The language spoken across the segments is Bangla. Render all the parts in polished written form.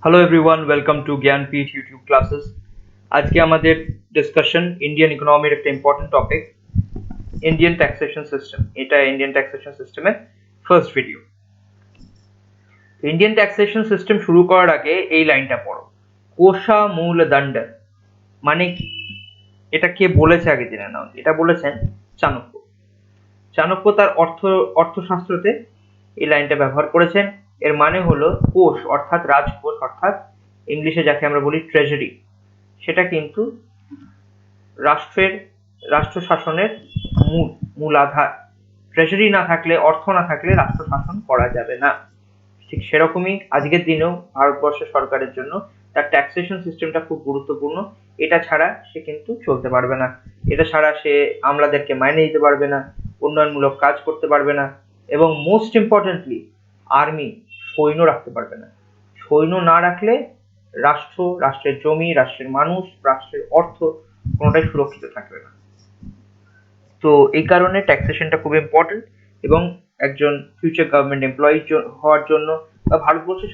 Hello everyone, welcome to Jnanpith YouTube classes. আজকে আমাদের ডিসকাশন ইন্ডিয়ান ইকোনমির একটা important topic, Indian taxation system. এটা ইন্ডিয়ান ট্যাক্সেশন সিস্টেমের first video. Indian taxation system শুরু করার আগে এই লাইনটা পড়ো, কোষা মূল দণ্ড মানে কি? এটা কে বলেছে আগে জেনে নাও। এটা বলেছেন চাণক্য। চাণক্য তার অর্থশাস্ত্রতে এই লাইনটা ব্যবহার করেছেন। এর মানে হলো কোষ অর্থাৎ রাজকোষ, অর্থাৎ ইংলিশে যাকে আমরা বলি ট্রেজারি, সেটা কিন্তু রাষ্ট্র শাসনের মূল আধার। ট্রেজারি না থাকলে, অর্থ না থাকলে রাষ্ট্র শাসন করা যাবে না। ঠিক সেরকমই আজকের দিনেও ভারতবর্ষের সরকারের জন্য তার ট্যাক্সেশন সিস্টেমটা খুব গুরুত্বপূর্ণ। এটা ছাড়া সে কিন্তু চলতে পারবে না। এটা ছাড়া সে আমলাদেরকে মাইনে দিতে পারবে না, উন্নয়নমূলক কাজ করতে পারবে না, এবং মোস্ট ইম্পর্টেন্টলি আর্মি, সৈন্য রাখতে পারবে না। সৈন্য না রাখলে রাষ্ট্রের জমি, রাষ্ট্রের মানুষ, রাষ্ট্রের অর্থ কোনোটাই সুরক্ষিত থাকবে না। তো এই কারণে ট্যাক্সেশনটা খুব ইম্পর্টেন্ট, এবং একজন ফিউচার গভর্নমেন্ট এমপ্লয়ি হওয়ার জন্য বা ভারতবর্ষের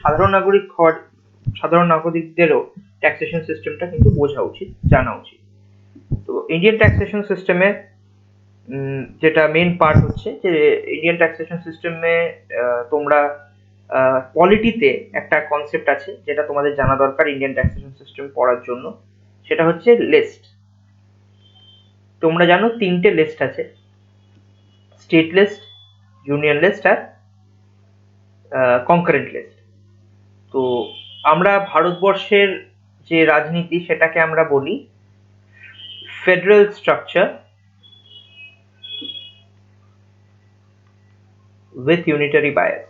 সাধারণ নাগরিকদেরও ট্যাক্সেশন সিস্টেমটা কিন্তু বোঝা উচিত, জানা উচিত। তো ইন্ডিয়ান ট্যাক্সেশন সিস্টেমে যেটা মেন পার্ট হচ্ছে যে ইন্ডিয়ান ট্যাক্সেশন সিস্টেমে তোমরা পলিটিতে একটা কনসেপ্ট আছে যেটা তোমাদের জানা দরকার ইন্ডিয়ান ট্যাক্সেশন সিস্টেম পড়ার জন্য। সেটা হচ্ছে লিস্ট। তোমরা জানো তিনটে লিস্ট আছে, স্টেট লিস্ট, ইউনিয়ন লিস্ট আর কনকারেন্ট লিস্ট। তো আমরা ভারতবর্ষের যে রাজনীতি সেটাকে আমরা বলি federal structure with unitary bias,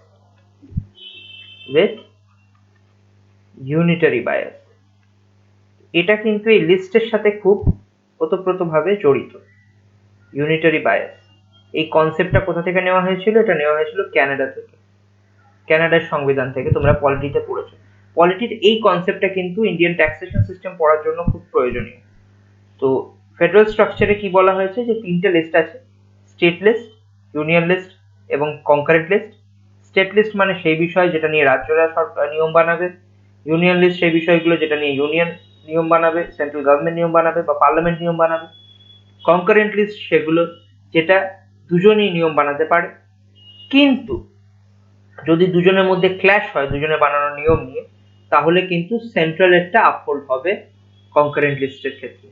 এটা কিন্তু এই লিস্টের সাথে খুব ওতপ্রোতভাবে জড়িত। ইউনিটারি বায়াস এই কনসেপ্টটা কোথা থেকে নেওয়া হয়েছিল? এটা নেওয়া হয়েছিল কানাডা থেকে, কানাডার সংবিধান থেকে। তোমরা পলিটিতে পড়েছো। পলিটির এই কনসেপ্টটা কিন্তু ইন্ডিয়ান ট্যাক্সেশন সিস্টেম পড়ার জন্য খুব প্রয়োজনীয়। তো ফেডারেল স্ট্রাকচারে কি বলা হয়েছে যে তিনটে লিস্ট আছে, স্টেট লিস্ট, ইউনিয়ন লিস্ট এবং কনকারেন্ট লিস্ট। স্টেট লিস্ট মানে সেই বিষয় যেটা নিয়ে রাজ্যরা নিয়ম বানাবে, ইউনিয়ন লিস্ট সেই বিষয়গুলো যেটা নিয়ে ইউনিয়ন নিয়ম বানাবে, সেন্ট্রাল গভর্নমেন্ট নিয়ম বানাবে বা পার্লামেন্ট নিয়ম বানাবে। কনকারেন্ট লিস্ট সেগুলো যেটা দুজনেই নিয়ম বানাতে পারে, কিন্তু যদি দুজনের মধ্যে ক্ল্যাশ হয় দুজনে বানানোর নিয়ম নিয়ে, তাহলে কিন্তু সেন্ট্রাল একটা আপহোল্ড হবে কনকারেন্ট লিস্টের ক্ষেত্রে।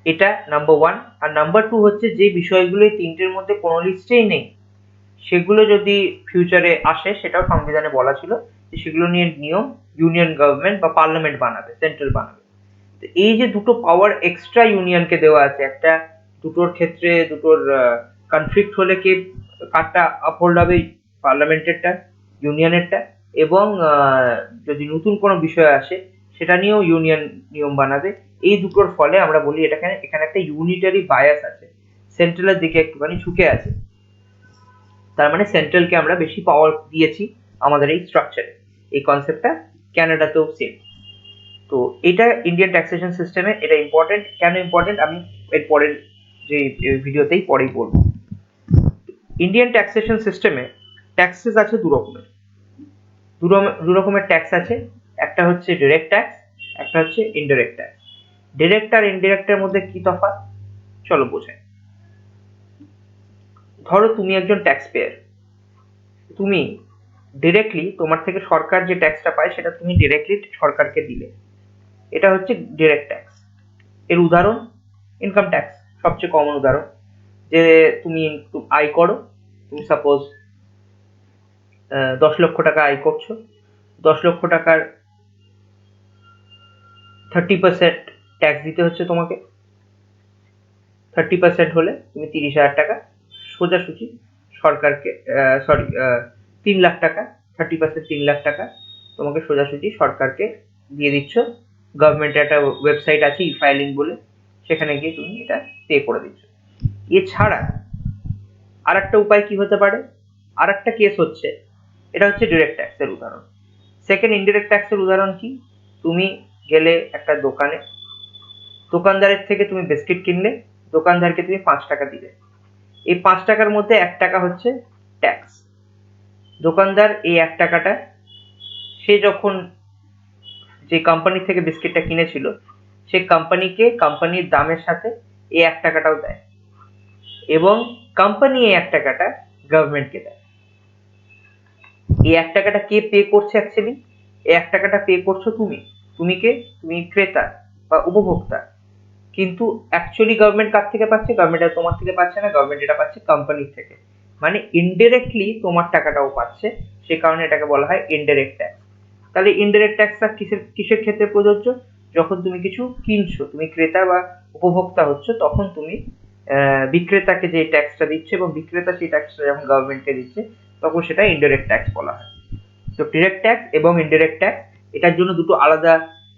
এটা নাম্বার ওয়ান। আর নাম্বার টু হচ্ছে যে বিষয়গুলো তিনটের মধ্যে কোনো লিস্টেই নেই, সেগুলো যদি ফিউচারে আসে, সেটাও সংবিধানে বলা ছিল যে সেগুলো নিয়ে নিয়ম ইউনিয়ন গভর্নমেন্ট বা পার্লামেন্ট বানাবে, সেন্ট্রাল বানাবে। তো এই যে দুটো পাওয়ার এক্সট্রা ইউনিয়নকে দেওয়া আছে, একটা দুটোর ক্ষেত্রে দুটোর কনফ্লিক্ট হলে কে কারটা আপহোল্ড হবে, পার্লামেন্টেরটা, ইউনিয়নেরটা, এবং যদি নতুন কোনো বিষয় আসে সেটা নিয়েও ইউনিয়ন নিয়ম বানাবে। এই দুটোর ফলে আমরা বলি এখানে একটা ইউনিটারি বায়াস আছে, সেন্ট্রালের দিকে একটুখানি ঝুঁকে আছে। তার মানে সেন্ট্রালকে আমরা বেশি পাওয়ার দিয়েছি আমাদের এই স্ট্রাকচারে। এই কনসেপ্টটা কানাডাতেও সেম। তো এটা ইন্ডিয়ান ট্যাক্সেশন সিস্টেমে এটা ইম্পর্টেন্ট। কেন ইম্পর্টেন্ট আমি এর পরের যে ভিডিওতেই পরেই বলবো। ইন্ডিয়ান ট্যাক্সেশন সিস্টেমে ট্যাক্সেস আছে দু রকমের ট্যাক্স আছে। একটা হচ্ছে ডিরেক্ট ট্যাক্স, একটা হচ্ছে ইনডিরেক্ট ট্যাক্স। ডিরেক্ট আর ইনডিরেক্টের মধ্যে কি তফাৎ চলো বোঝাই। ধরো তুমি একজন ট্যাক্স পেয়ার, তুমি ডিরেক্টলি তোমার থেকে সরকার যে ট্যাক্সটা পায় সেটা তুমি ডিরেক্টলি সরকারকে দিলে, এটা হচ্ছে ডিরেক্ট ট্যাক্স। এর উদাহরণ ইনকাম ট্যাক্স, সবচেয়ে কমন উদাহরণ। যে তুমি আয় করো, তুমি সাপোজ 10 লক্ষ টাকা আয় করছো, 10 লক্ষ টাকার 30% ট্যাক্স দিতে হচ্ছে তোমাকে। 30% হলে তুমি 30,000 টাকা সোজাসুজি সরকারকে, সরি, 3 লাখ টাকা, 30% 3 লাখ টাকা তোমাকে সোজাসুজি সরকারকে দিয়ে দিচ্ছ। গভর্নমেন্টের একটা ওয়েবসাইট আছে ই ফাইলিং বলে, সেখানে গিয়ে তুমি এটা পে করে দিচ্ছ। এছাড়া আর একটা উপায় কি হতে পারে? আর একটা কেস হচ্ছে, এটা হচ্ছে ডিরেক্ট ট্যাক্সের উদাহরণ। সেকেন্ড ইনডিরেক্ট ট্যাক্সের উদাহরণ কি? তুমি গেলে একটা দোকানে, দোকানদারের থেকে তুমি বিস্কিট কিনলে, দোকানদারকে তুমি 5 টাকা দিলে। এই 5 টাকার মধ্যে 1 টাকা হচ্ছে ট্যাক্স। দোকানদার এই 1 টাকাটা সে যখন যে কোম্পানি থেকে বিস্কিটটা কিনেছিল সেই কোম্পানিকে কোম্পানির দামের সাথে এই 1 টাকাটাও দেয়, এবং কোম্পানি এই 1 টাকাটা গভর্নমেন্টকে দেয়। এই 1 টাকাটা কে পে করছে অ্যাকচুয়ালি? এই 1 টাকাটা পে করছো তুমি। তুমি কে? তুমি ক্রেতা বা উপভোক্তা। কিন্তু অ্যাকচুয়ালি গভর্নমেন্ট কার থেকে পাচ্ছে? গভর্নমেন্ট আর তোমার থেকে পাচ্ছে না, গভর্নমেন্ট এটা পাচ্ছে কোম্পানির থেকে। মানে ইনডিরেক্টলি তোমার টাকাটাও পাচ্ছে, সে কারণে এটাকে বলা হয় ইনডিরেক্ট ট্যাক্স। তাহলে ইনডিরেক্ট ট্যাক্সটা কিসের ক্ষেত্রে প্রযোজ্য? যখন তুমি কিছু কিনছো, তুমি ক্রেতা বা উপভোক্তা হচ্ছ, তখন তুমি বিক্রেতাকে যে ট্যাক্সটা দিচ্ছে এবং বিক্রেতা সেই ট্যাক্সটা যখন গভর্নমেন্টকে দিচ্ছে, তখন সেটা ইনডিরেক্ট ট্যাক্স বলা হয়। তো ডিরেক্ট ট্যাক্স এবং ইনডিরেক্ট ট্যাক্স, এটার জন্য দুটো আলাদা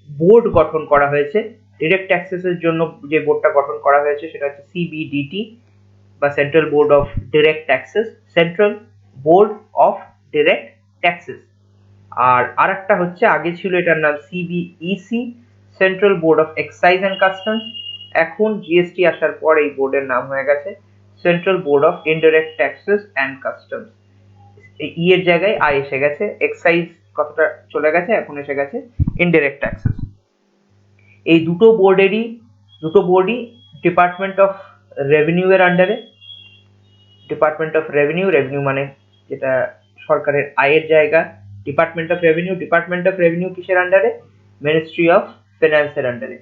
বোর্ড গঠন করা হয়েছে। ডিরেক্ট ট্যাক্সেসের জন্য যে বোর্ডটা গঠন করা হয়েছে সেটা হচ্ছে সিবিডিটি বা central board of direct taxes, central board of direct taxes. আর আরেকটা হচ্ছে, আগে ছিল এটার নাম CBEC, central board of excise and customs. এখন জিএসটি আসার পর এই বোর্ডের নাম হয়ে গেছে central board of indirect taxes and customs. এই ই এর জায়গায় আই এসে গেছে, এক্সাইজ কথাটা চলে গেছে, এখন এসে গেছে ইনডিরেক্ট ট্যাক্সেস। এই দুটো বোর্ডই ডিপার্টমেন্ট অফ রেভিনিউ এর আন্ডারে। ডিপার্টমেন্ট অফ রেভিনিউ মানে যেটা সরকারের আয়ের জায়গা, ডিপার্টমেন্ট অফ রেভিনিউ কিসের আন্ডারে? মিনিস্ট্রি অফ ফিনান্সের আন্ডারে।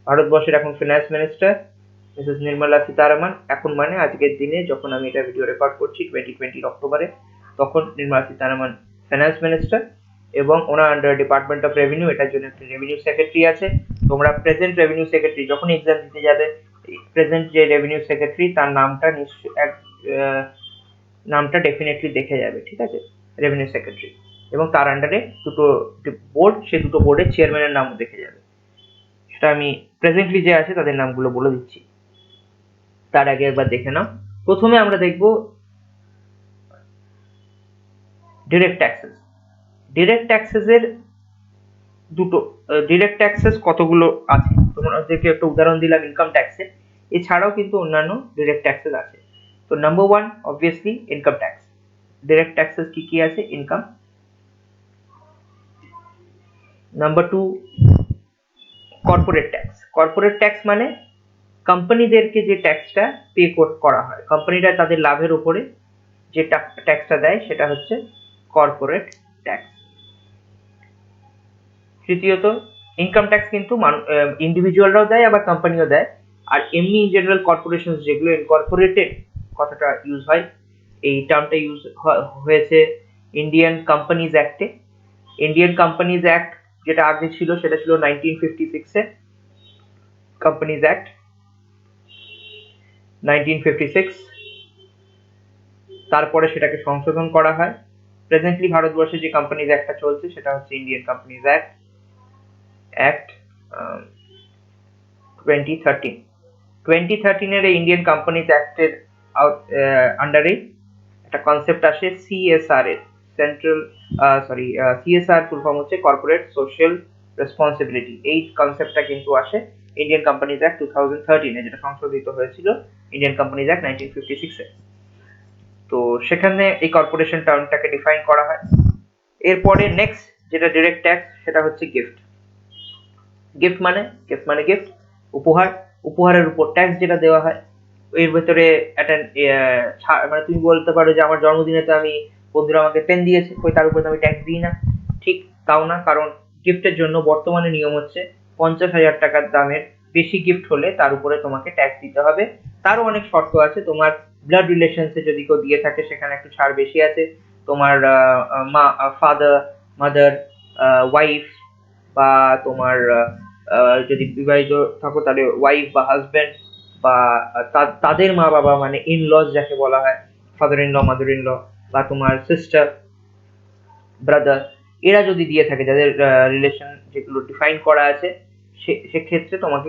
ভারতবর্ষের এখন finance minister Mrs Nirmala Sitharaman, এখন মানে আজকের দিনে যখন আমি এটা ভিডিও রেকর্ড করছি 2020 অক্টোবরে, তখন নির্মলা সীতারামন ফিনান্স মিনিস্টার, এবং ওনার আন্ডার ডিপার্টমেন্ট অফ রেভিনিউ, এটার জন্য একটা রেভিনিউ সেক্রেটারি আছে। তোমরা প্রেজেন্ট রেভিনিউ সেক্রেটারি যখন এক্সাম দিতে যাবে, প্রেজেন্ট যে রেভিনিউ সেক্রেটারি তার নামটা নামটা ডেফিনেটলি দেখে যাবে, ঠিক আছে, রেভিনিউ সেক্রেটারি। এবং তার আন্ডারে দুটো বোর্ড, সেই দুটো বোর্ডের চেয়ারম্যানের নামও দেখে যাবে। সেটা আমি প্রেজেন্টলি যে আছে তাদের নামগুলো বলে দিচ্ছি, তার আগে একবার দেখে নাও। প্রথমে আমরা দেখব ডিরেক্ট ট্যাক্সেস। ডিরেক্ট ট্যাক্সেস এর দুটো ডিরেক্ট ট্যাক্সেস কতগুলো আছে, তোমাদেরকে একটা উদাহরণ দিলাম ইনকাম ট্যাক্সের, এছাড়াও কিন্তু অন্যান্য ডিরেক্ট ট্যাক্সেস আছে। তো number 1 obviously income tax. Direct taxes কি কি আছে? Income. Number 2 corporate tax. Corporate tax মানে কোম্পানিদেরকে যে ট্যাক্সটা পে করা হয়, কোম্পানিরা তাদের লাভের উপরে যে ট্যাক্সটা দেয় সেটা হচ্ছে কর্পোরেট ট্যাক্স। তৃতীয়ত ইনকাম ট্যাক্স কিন্তু ইন্ডিভিজুয়ালরাও দেয় আবার কোম্পানিও দেয়। আর এমনি ইন জেনারেল কর্পোরেশন যেগুলো ইনকর্পোরেটেড কথাটা ইউজ হয়, এই টার্মটা ইউজ হয়েছে ইন্ডিয়ান কোম্পানিজ অ্যাক্টে। ইন্ডিয়ান কোম্পানিজ অ্যাক্ট যেটা আগে ছিল সেটা ছিল 1956 এ, কোম্পানিজ অ্যাক্ট 1956। তারপরে সেটাকে সংশোধন করা হয়। প্রেজেন্টলি ভারতবর্ষে যে কোম্পানিজ অ্যাক্টটা চলছে সেটা হচ্ছে ইন্ডিয়ান কোম্পানিজ অ্যাক্ট 2013। 2013 এর ইন্ডিয়ান কোম্পানিজ অ্যাক্টের আন্ডারে একটা কনসেপ্ট আসে সিএসআর এর, সিএসআর ফুল ফর্ম হচ্ছে কর্পোরেট সোশ্যাল রেসপন্সিবিলিটি। এই কনসেপ্টটা কিন্তু আসে ইন্ডিয়ান কোম্পানিজ অ্যাক্ট 2013 এ, যেটা সংশোধিত হয়েছিল ইন্ডিয়ান কোম্পানিজ অ্যাক্ট 1956 এ। তো সেখানে এই কর্পোরেশন টার্মটাকে ডিফাইন করা হয়। এরপরে নেক্সট যেটা ডিরেক্ট ট্যাক্স সেটা হচ্ছে গিফট। গিফট মানে গিফট, উপহার। উপহারের উপর ট্যাক্স যেটা দেওয়া হয়, এর ভেতরে একটা মানে তুমি বলতে পারো যে আমার জন্মদিনে তো আমি বন্ধুরা আমাকে পেন দিয়েছে, কই তার উপর তো আমি ট্যাক্স দিই না। ঠিক তাও না, কারণ গিফটের জন্য বর্তমানে নিয়ম হচ্ছে 50,000 টাকার দামের বেশি গিফট হলে তার উপরে তোমাকে ট্যাক্স দিতে হবে। তারও অনেক শর্ত আছে, তোমার ব্লাড রিলেশনসে যদি কেউ দিয়ে থাকে সেখানে একটু ছাড় বেশি আছে। তোমার ফাদার, মাদার, ওয়াইফ, বা তোমার যদি বিবাহিত থাকো তাহলে ওয়াইফ বা হাজবেন্ড, বা তাদের মা বাবা মানে ইন লজ যাকে বলা হয়, father in law, mother in law, বা তোমার সিস্টার, ব্রাদার, এরা যদি দিয়ে থাকে, যাদের রিলেশন যেগুলো ডিফাইন করা আছে, সেক্ষেত্রে তোমাকে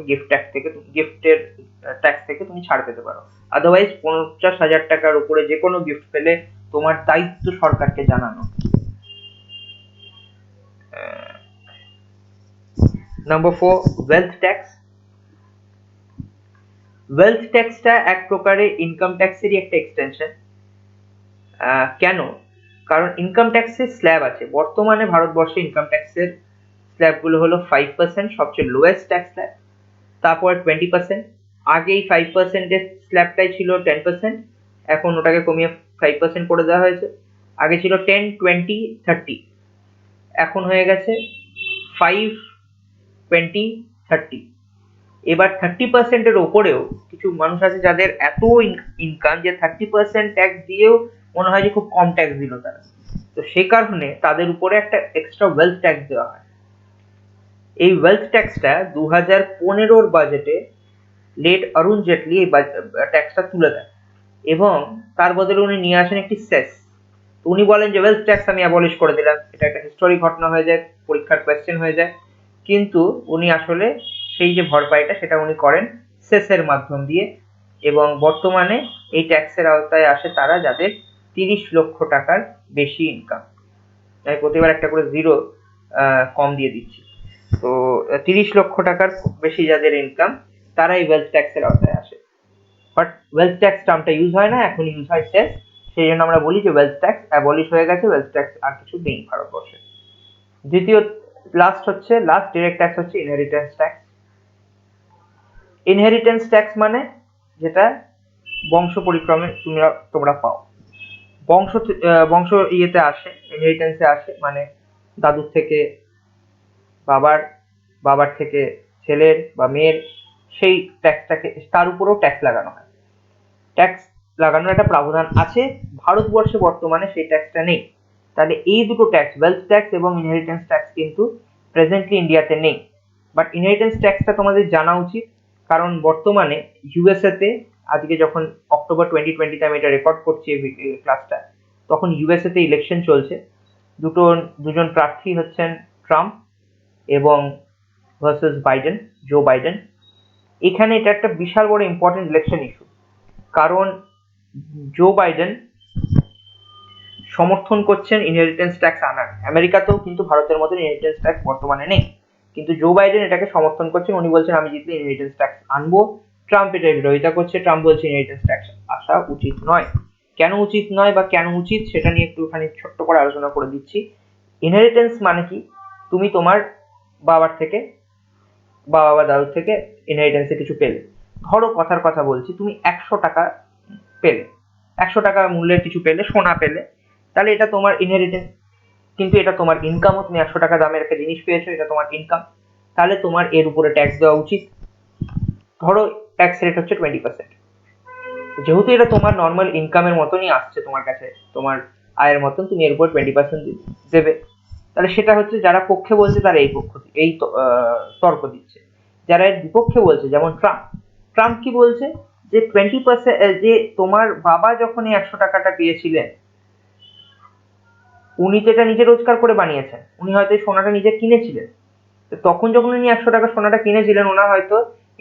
গিফটের ট্যাক্স থেকে তুমি ছাড় পেতে পারো। আদারওয়াইজ 50,000 টাকার উপরে যে কোনো গিফট পেলে তোমার দায়িত্ব সরকারকে জানানো। Number 4 wealth tax. ওয়েলথ ট্যাক্সটা এক প্রকারের ইনকাম ট্যাক্সেরই একটা এক্সটেনশন। কেন? কারণ ইনকাম ট্যাক্সের স্ল্যাব আছে। বর্তমানে ভারতবর্ষে ইনকাম ট্যাক্সের স্ল্যাবগুলো হলো 5% সবচেয়ে লোয়েস্ট ট্যাক্স স্ল্যাব, তারপর 20%, আগে এই 5% এর স্ল্যাবটাই ছিল 10%, এখন ওটাকে কমিয়ে 5% করে দেওয়া হয়েছে। আগে ছিল 10, 20, 30, এখন হয়ে গেছে 5, 20, 30। এবার 30% এর ওপরেও কিছু মানুষ আছে যাদের এত ইনকাম যে 30% ট্যাক্স দিয়েও মনে হয় যে খুব কম ট্যাক্স দিল তারা, তো সেই কারণে তাদের উপরে একটা এক্সট্রা ওয়েলথ ট্যাক্স দেওয়া হয়। এই ওয়েলথ ট্যাক্সটা 2015-র বাজেটে লেট অরুণ জেটলি এই ট্যাক্সটা তুলে দেন এবং তার বদলে উনি নিয়ে আসেন একটি সেস। উনি বলেন যে ওয়েলথ ট্যাক্স আমি অ্যাবলিশ করে দিলাম, এটা একটা হিস্টোরিক ঘটনা হয়ে যায়, পরীক্ষার কোয়েশ্চেন হয়ে যায়, কিন্তু উনি আসলে সেই যে ভরপাইটা সেটা উনি করেন সেসের মাধ্যম দিয়ে, এবং বর্তমানে এই ট্যাক্সের আওতায় আসে তারা যাদের 30 লক্ষ টাকার বেশি ইনকাম। আমি প্রতিবার একটা করে জিরো কম দিয়ে দিচ্ছি। তো 30 লক্ষ টাকার বেশি যাদের ইনকাম তারা এই ওয়েলথ ট্যাক্সের আওতায় আসে। বাট ওয়েলথ ট্যাক্স টার্মটা ইউজ হয় না, এখন ইউজ হয় সেস। সেই জন্য আমরা বলি যে ওয়েলথ ট্যাক্স অ্যাবলিশ হয়ে গেছে, ওয়েলথ ট্যাক্স আর কিছু নেই ভারতবর্ষে। দ্বিতীয় লাস্ট ডিরেক্ট ট্যাক্স হচ্ছে ইনহেরিটেন্স ট্যাক্স। ইনহেরিটেন্স ট্যাক্স মানে যেটা বংশ পরিক্রমে তোমরা পাও, বংশ ইয়েতে আসে, ইনহেরিটেন্সে আসে, মানে দাদুর থেকে বাবার, বাবার থেকে ছেলের বা মেয়ের, সেই ট্যাক্সটাকে তার উপরেও ট্যাক্স লাগানো হয়। ট্যাক্স লাগানোর একটা প্রাবধান আছে, ভারতবর্ষে বর্তমানে সেই ট্যাক্সটা নেই। তাহলে এই দুটো ট্যাক্স, ওয়েলথ ট্যাক্স এবং ইনহেরিটেন্স ট্যাক্স, কিন্তু প্রেজেন্টলি ইন্ডিয়াতে নেই। বাট ইনহেরিটেন্স ট্যাক্সটা তোমাদের জানা উচিত, কারণ বর্তমানে ইউএসএতে, আজকে যখন অক্টোবর 2020-তে আমি এটা রেকর্ড করছি এই ক্লাসটা, তখন ইউএসএতে ইলেকশন চলছে। দুজন প্রার্থী হচ্ছেন ট্রাম্প এবং ভার্সেস বাইডেন, জো বাইডেন। এখানে এটা একটা বিশাল বড় ইম্পর্টেন্ট ইলেকশন ইস্যু, কারণ জো বাইডেন সমর্থন করছেন ইনহেরিটেন্স ট্যাক্স আনার। আমেরিকাতেও কিন্তু ভারতের মতো ইনহেরিটেন্স ট্যাক্স বর্তমানে নেই, কিন্তু জো বাইডেন এটাকে সমর্থন করছেন। উনি বলছেন আমি জিতলে ইনহেরিটেন্স ট্যাক্স আনবো। ট্রাম্প এটা বিরোধিতা করছে, ট্রাম্প বলছে ইনহেরিটেন্স ট্যাক্স আসা উচিত নয়। কেন উচিত নয় বা কেন উচিত সেটা নিয়ে একটুখানি ছোট্ট করে আলোচনা করে দিচ্ছি। ইনহেরিটেন্স মানে কি, তুমি তোমার বাবার থেকে, বাবা বা দাদুর থেকে ইনহেরিটেন্সে কিছু পেলে। ধরো কথার কথা বলছি, তুমি 100 টাকা পেলে, 100 টাকা মূল্যের কিছু পেলে, সোনা পেলে, তাহলে এটা তোমার ইনহেরিটেন্স, কিন্তু এটা তোমার ইনকামও, তুমি 100 টাকা দামের একটা জিনিস পেয়েছো, এটা তোমার ইনকাম, তাহলে তোমার এর উপরে ট্যাক্স দেওয়া উচিত। ধরো ট্যাক্স রেট হচ্ছে 20%, যেহেতু এটা তোমার নর্মাল ইনকামের মতনই আসছে তোমার কাছে, তোমার আয়ের মতন, তুমি এর উপর 20% দেবে। তাহলে সেটা হচ্ছে যারা পক্ষে বলছে তারা এই তর্ক দিচ্ছে। যারা এর বিপক্ষে বলছে, যেমন ট্রাম্প কি বলছে যে 20%, যে তোমার বাবা যখন এই 100 টাকাটা পেয়েছিলেন, উনি তো এটা নিজে রোজগার করে বানিয়েছেন, উনি হয়তো এই সোনাটা নিজে কিনেছিলেন। তো তখন যখন উনি 100 টাকা সোনাটা কিনেছিলেন, ওনার হয়তো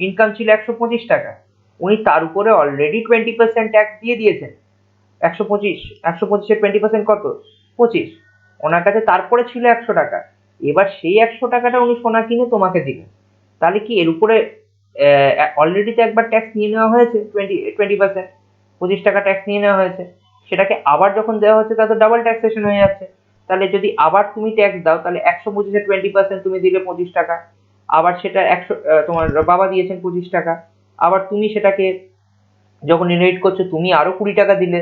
ইনকাম ছিল 125 টাকা, উনি তার উপরে অলরেডি 20% ট্যাক্স দিয়ে দিয়েছেন। 125, 125-এর 20% কত? 25। ওনার কাছে তারপরে ছিল 100 টাকা, এবার সেই 100 টাকাটা উনি সোনা কিনে তোমাকে দিলেন। তাহলে কি এর উপরে অলরেডি তো একবার ট্যাক্স নিয়ে নেওয়া হয়েছে, 20%, 25 টাকা ট্যাক্স নিয়ে নেওয়া হয়েছে, সেটাকে আবার যখন দেওয়া হচ্ছে তাতে ডাবল ট্যাক্সেশন হয়ে যাচ্ছে। তাহলে যদি আবার তুমি ট্যাক্স দাও, তাহলে 125-এর 20% তুমি দিলে 25 টাকা, আবার সেটা 100, তোমার বাবা দিয়েছেন 25 টাকা, আবার তুমি সেটাকে যখন ইনহেরিট করছো তুমি আরো 20 টাকা দিলে,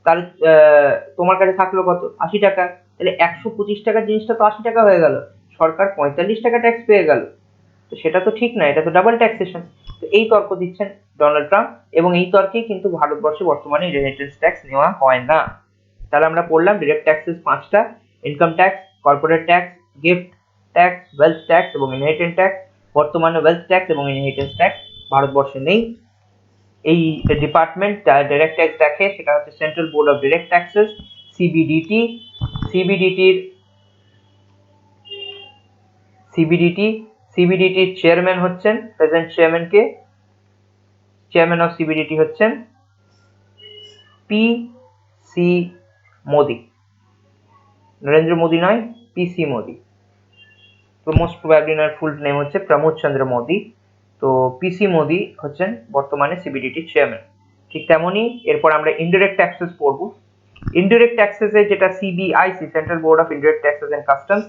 তাহলে তোমার কাছে থাকলো কত? 80 টাকা। তাহলে 125 টাকার জিনিসটা তো 80 টাকা হয়ে গেল, সরকার 45 টাকা ট্যাক্স পেয়ে গেল। তো সেটা তো ঠিক না, এটা তো ডাবল ট্যাক্সেশন। তো এই তর্ক দিচ্ছেন ডোনাল্ড ট্রাম্প, এবং এই তর্কেই কিন্তু ভারতবর্ষে বর্তমানে ইনহেরিটেন্স ট্যাক্স নেওয়া হয় না। তাহলে আমরা পড়লাম ডিরেক্ট ট্যাক্সেস 5টা: income tax, corporate tax, gift tax, wealth tax এবং ইনহেরিটেন্স ট্যাক্স। বর্তমানে ওয়েলথ ট্যাক্স এবং ইনহেরিটেন্স ট্যাক্স ভারতবর্ষে নেই। এই ডিপার্টমেন্ট ডাইরেক্ট ট্যাক্স দেখে সেটা হচ্ছে central board of direct taxes, CBDT. সিবিডিটির চেয়ারম্যান হচ্ছেন, প্রেজেন্ট চেয়ারম্যান কে? চেয়ারম্যান অফ সিবিডিটি হচ্ছেন পি সি মোদি, নরেন্দ্র মোদি নয়, পি সি মোদি। তো মোস্ট প্রবাবলি ওনার ফুল নেম হচ্ছে প্রমোদ চন্দ্র মোদি। তো পিসি মোদি হচ্ছেন বর্তমানে সিবিডিটির চেয়ারম্যান। ঠিক তেমনই এরপর আমরা ইনডিরেক্ট ট্যাক্সেস পড়বো। ইনডিরেক্ট ট্যাক্সেসে যেটা CBIC, central board of indirect taxes and customs,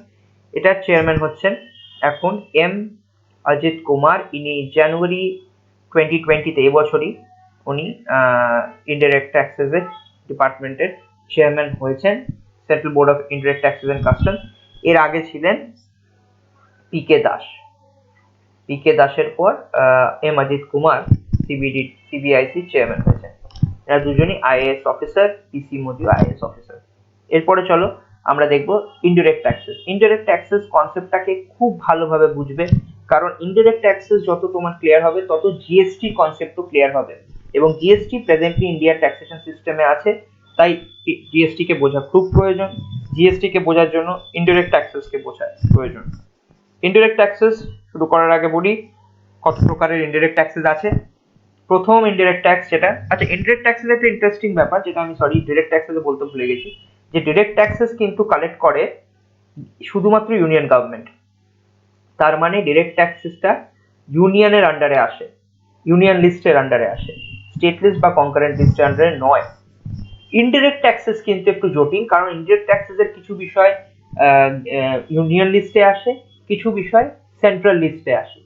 এটার চেয়ারম্যান হচ্ছেন এখন এম অজিত কুমার, ইনি জানুয়ারি 2020-তে, এবছরই উনি ইনডাইরেক্ট ট্যাক্সেস ডিপার্টমেন্টের চেয়ারম্যান হয়েছেন, central board of indirect taxes and customs. এর আগে ছিলেন পিকে দাস। পিকে দাসের পর M Ajit Kumar CBIC chairman হয়েছেন। এরা দুজনই আইএএস অফিসার, পিসি মোদিও আইএএস অফিসার। এরপরে চলো আমরা দেখব ইনডিরেক্ট ট্যাক্সেস। ইনডিরেক্ট ট্যাক্সেস কনসেপ্টটাকে খুব ভালোভাবে বুঝবে, কারণ ইনডিরেক্ট ট্যাক্সেস যত তোমার ক্লিয়ার হবে তত জিএসটি কনসেপ্টও ক্লিয়ার হবে, এবং জিএসটি প্রেজেন্টলি ইন্ডিয়ার ট্যাক্সেশন সিস্টেমে আছে, তাই জিএসটি কে বোঝা খুব প্রয়োজন। জিএসটি কে বোঝার জন্য ইনডিরেক্ট ট্যাক্সেস কে বোঝা প্রয়োজন। ইনডিরেক্ট ট্যাক্সেস শুরু করার আগে বলি কত প্রকারের ইনডিরেক্ট ট্যাক্সেস আছে। প্রথম ইনডিরেক্ট ট্যাক্স যেটা, আচ্ছা ইনডিরেক্ট ট্যাক্সেস একটা ইন্টারেস্টিং ব্যাপার যেটা আমি ডিরেক্ট ট্যাক্সেস বলতে ভুলে গেছি, যে ডিরেক্ট ট্যাক্সেস কিন্তু কালেক্ট করে শুধুমাত্র ইউনিয়ন গভর্নমেন্ট। তার মানে ডিরেক্ট ট্যাক্সেসটা ইউনিয়নের আন্ডারে আসে, ইউনিয়ন লিস্টের আন্ডারে আসে, স্টেট লিস্ট বা কনকারেন্ট লিস্টের আন্ডারে নয়। ইনডিরেক্ট ট্যাক্সেস কিন্তু একটু জটিল, কারণ ইনডিরেক্ট ট্যাক্সেসের কিছু বিষয় ইউনিয়ন লিস্টে আসে, কিছু বিষয় সেন্ট্রাল লিস্টে আসে।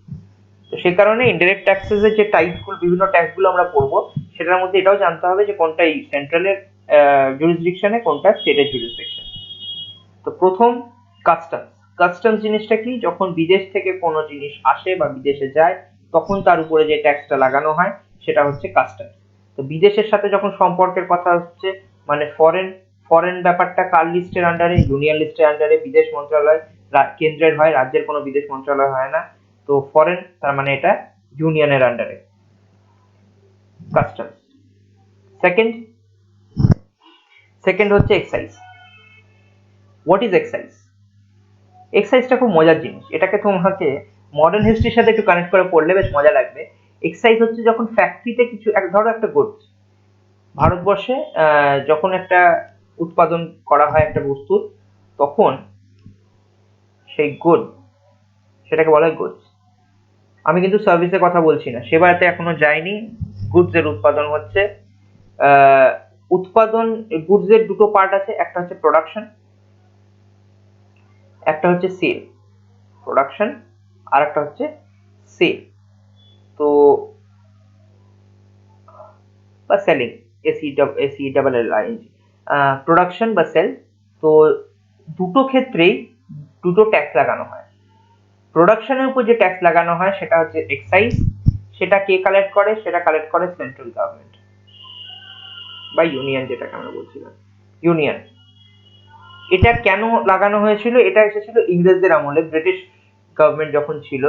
তো সে কারণে ইনডিরেক্ট ট্যাক্সেসের যে টাইপগুলো, বিভিন্ন ট্যাক্সগুলো আমরা পড়বো, সেটার মধ্যে এটাও জানতে হবে যে কোনটা সেন্ট্রালের জুরিসডিকশনে, কোনটা স্টেটের জুরিসডিকশন। তো প্রথম কাস্টমস। কাস্টমস জিনিসটা কি? যখন বিদেশ থেকে কোনো জিনিস আসে বা বিদেশে যায় তখন তার উপরে যে ট্যাক্সটা লাগানো হয় সেটা হচ্ছে কাস্টমস। তো বিদেশের সাথে যখন সম্পর্কের কথা হচ্ছে, মানে ফরেন ব্যাপারটা কার লিস্টের আন্ডারে? ইউনিয়ন লিস্টের আন্ডারে। বিদেশ মন্ত্রণালয় কেন্দ্রের হয়, রাজ্যের কোনো বিদেশ মন্ত্রণালয় হয় না। তো ফরেন, তার মানে এটা ইউনিয়নের আন্ডারে কাস্টমস। সেকেন্ড হচ্ছে এক্সাইজ। What is excise? এক্সাইজটা খুব মজার জিনিস, এটাকে তোমাকে মডার্ন হিস্ট্রির সাথে একটু কানেক্ট করে পড়লে বেশ মজা লাগবে। এক্সাইজ হচ্ছে যখন ফ্যাক্টরিতে কিছু ধরো একটা গুডস, ভারতবর্ষে যখন একটা উৎপাদন করা হয় একটা বস্তুর, তখন সেই গুড, সেটাকে বলা হয় গুডস। আমি কিন্তু সার্ভিসের কথা বলছি না, সেবাতে এখনো যায়নি। গুডস এর উৎপাদন হচ্ছে, উৎপাদন গুডস এর দুটো পার্ট আছে, একটা হচ্ছে প্রোডাকশন, একটা হচ্ছে সেল। প্রোডাকশন আর একটা হচ্ছে সেল। তো বা selling, AC double L I, production বা সেল। তো দুটো ক্ষেত্রেই দুটো ট্যাক্স লাগানো হয়। প্রোডাকশনের উপর যে ট্যাক্স লাগানো হয় সেটা হচ্ছে এক্সাইজ। সেটা কে কালেক্ট করে? সেটা কালেক্ট করে সেন্ট্রাল গভর্নমেন্ট বা ইউনিয়ন, যেটাকে আমরা বলছিলাম ইউনিয়ন। এটা কেন লাগানো হয়েছিল? এটা এসেছিল ইংরেজদের আমলে, ব্রিটিশ গভর্নমেন্ট যখন ছিল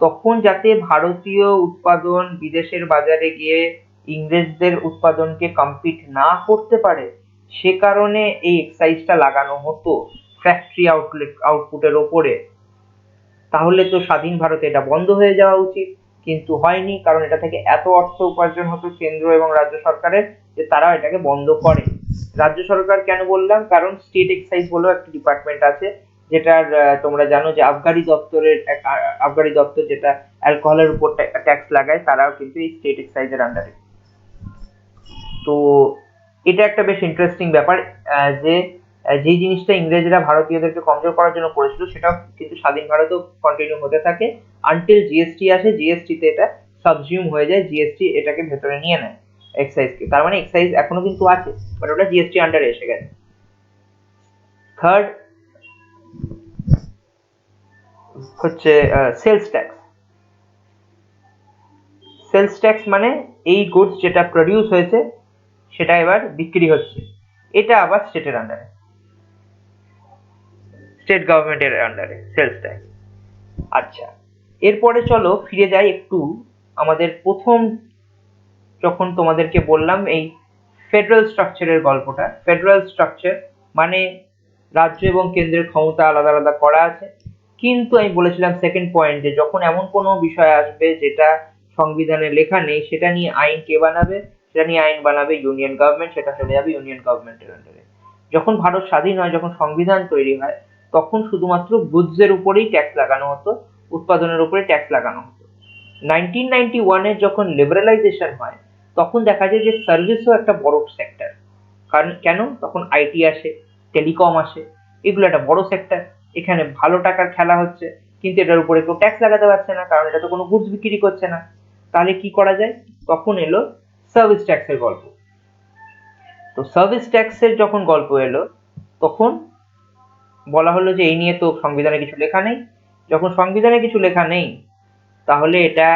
তখন, যাতে ভারতীয় উৎপাদন বিদেশের বাজারে গিয়ে ইংরেজদের উৎপাদনকে কম্পিট না করতে পারে, সে কারণে এই এক্সাইজটা লাগানো হতো ফ্যাক্টরি আউটপুটের ওপরে। তাহলে তো স্বাধীন ভারতে এটা বন্ধ হয়ে যাওয়া উচিত, কিন্তু হয়নি, কারণ এটা থেকে এত অর্থ উপার্জন হতো কেন্দ্র এবং রাজ্য সরকারের, যে তারা এটাকে বন্ধ করে। রাজ্য সরকার কেন বললাম? কারণ স্টেট এক্সাইজ বলেও একটা ডিপার্টমেন্ট আছে, যেটার তোমরা জানো যে আবগারি দপ্তর যেটা অ্যালকোহলের উপর ট্যাক্স লাগায়, তারাও কিন্তু এই স্টেট এক্সাইজের আন্ডারে। তো এটা একটা বেশ ইন্টারেস্টিং ব্যাপার, যে যে জিনিসটা ইংরেজরা ভারতীয়দেরকে কমজোর করার জন্য করেছিল সেটা কিন্তু স্বাধীন ভারতেও কন্টিনিউ হতে থাকে, আনটিল জিএসটি আসে। জিএসটি তে এটা সাবজিউম হয়ে যায়, জিএসটি এটাকে ভেতরে নিয়ে নেয় এক্সাইজকে। তার মানে এক্সাইজ এখনো কিন্তু আছে, বাট ওটা জিএসটি আন্ডারে এসে গেছে। থার্ড হচ্ছে সেলস ট্যাক্স। সেলস ট্যাক্স মানে এই গুডস যেটা প্রডিউস হয়েছে সেটা এবার বিক্রি হচ্ছে, এটা আবার স্টেটের আন্ডারে, স্টেট গভর্নমেন্টের আন্ডারে সেলস ট্যাক্স। আচ্ছা, এরপরে চলো ফিরে যাই একটু আমাদের প্রথম, যখন তোমাদেরকে বললাম এই ফেডারেল স্ট্রাকচারের গল্পটা। ফেডারেল স্ট্রাকচার মানে রাজ্য এবং কেন্দ্রের ক্ষমতা আলাদা আলাদা করা আছে, কিন্তু আমি বলেছিলাম সেকেন্ড পয়েন্ট, যে যখন এমন কোনো বিষয় আসবে যেটা সংবিধানে লেখা নেই, সেটা নিয়ে আইন কে বানাবে? সেটা নিয়ে আইন বানাবে ইউনিয়ন গভর্নমেন্ট, সেটা চলে যাবে ইউনিয়ন গভর্নমেন্টের আন্ডারে। যখন ভারত স্বাধীন হয়, যখন সংবিধান তৈরি হয়, তখন শুধুমাত্র গুডস এর উপরেই ট্যাক্স লাগানো হতো, উৎপাদনের উপরে ট্যাক্স লাগানো হতো। 1991 এর যখন লিবারালাইজেশন হয়, তখন দেখা যায় যে সার্ভিসও একটা বড় সেক্টর। কারণ কেন? তখন আইটি আসে, টেলিকম আসে, এগুলো একটা বড় সেক্টর, এখানে ভালো টাকার খেলা হচ্ছে। কিন্তু এটার উপরে কেউ ট্যাক্স লাগাতে পারছে না, কারণ এটা তো কোনো গুডস বিক্রি করছে না। তাহলে কি করা যায়? তখন এলো সার্ভিস ট্যাক্সের গল্প। তো সার্ভিস ট্যাক্সের যখন গল্প এলো, তখন বলা হলো যে এই নিয়ে তো সংবিধানে কিছু লেখা নেই। যখন সংবিধানে কিছু লেখা নেই, তাহলে এটা